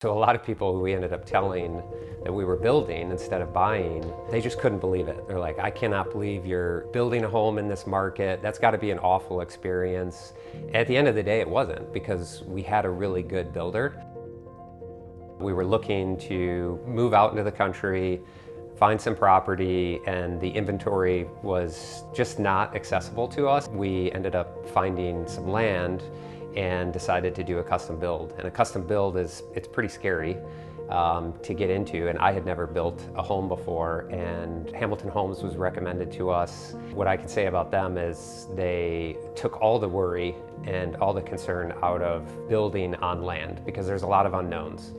So a lot of people who we ended up telling that we were building instead of buying, they just couldn't believe it. They're like, I cannot believe you're building a home in this market. That's got to be an awful experience. At the end of the day, it wasn't, because we had a really good builder. We were looking to move out into the country, find some property, and the inventory was just not accessible to us. We ended up finding some land and decided to do a custom build. And a custom build it's pretty scary to get into, and I had never built a home before, and Hamilton Homes was recommended to us. What I can say about them is they took all the worry and all the concern out of building on land, because there's a lot of unknowns.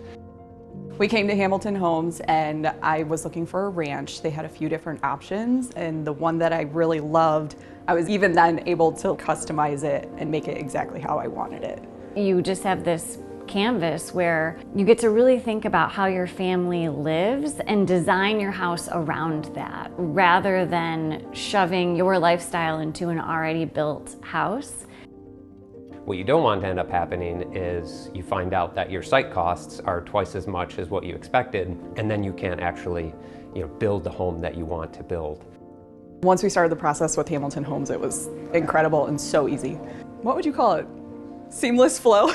We came to Hamilton Homes and I was looking for a ranch. They had a few different options, and the one that I really loved, I was even then able to customize it and make it exactly how I wanted it. You just have this canvas where you get to really think about how your family lives and design your house around that, rather than shoving your lifestyle into an already built house. What you don't want to end up happening is you find out that your site costs are twice as much as what you expected, and then you can't actually, build the home that you want to build. Once we started the process with Hamilton Homes, it was incredible and so easy. What would you call it? Seamless flow?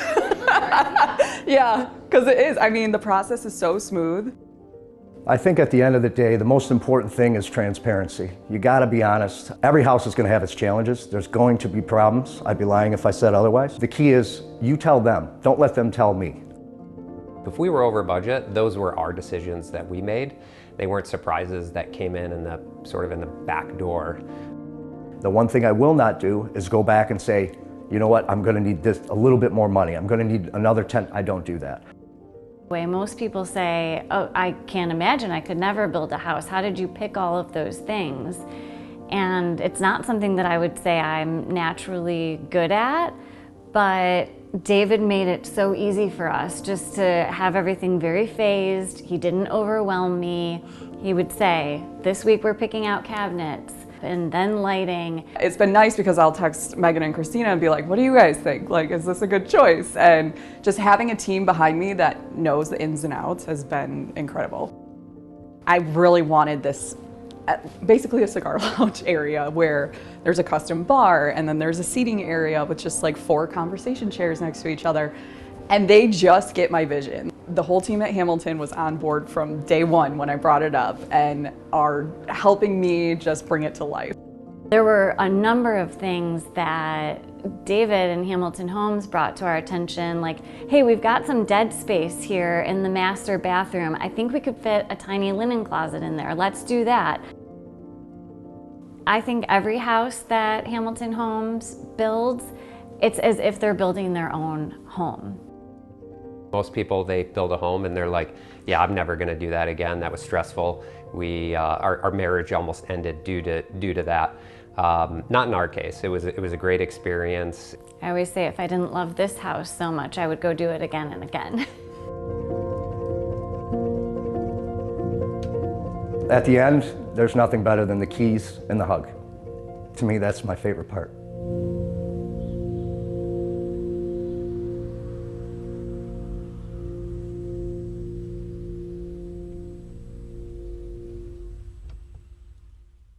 Yeah, because it is. I mean, the process is so smooth. I think at the end of the day, the most important thing is transparency. You gotta be honest. Every house is gonna have its challenges. There's going to be problems. I'd be lying if I said otherwise. The key is you tell them, don't let them tell me. If we were over budget, those were our decisions that we made. They weren't surprises that came in the back door. The one thing I will not do is go back and say, you know what, I'm gonna need this, a little bit more money. I'm gonna need another 10, I don't do that. Way most people say, oh, I can't imagine, I could never build a house. How did you pick all of those things? And it's not something that I would say I'm naturally good at, but David made it so easy for us just to have everything very phased. He didn't overwhelm me. He would say, this week we're picking out cabinets, and then lighting. It's been nice because I'll text Megan and Christina and be like, what do you guys think? Like, is this a good choice? And just having a team behind me that knows the ins and outs has been incredible. I really wanted this, basically a cigar lounge area where there's a custom bar and then there's a seating area with just like 4 conversation chairs next to each other. And they just get my vision. The whole team at Hamilton was on board from day one when I brought it up and are helping me just bring it to life. There were a number of things that David and Hamilton Homes brought to our attention, like, hey, we've got some dead space here in the master bathroom. I think we could fit a tiny linen closet in there. Let's do that. I think every house that Hamilton Homes builds, it's as if they're building their own home. Most people, they build a home and they're like, yeah, I'm never gonna do that again. That was stressful. Our marriage almost ended due to that. Not in our case. It was a great experience. I always say if I didn't love this house so much, I would go do it again and again. At the end, there's nothing better than the keys and the hug. To me, that's my favorite part.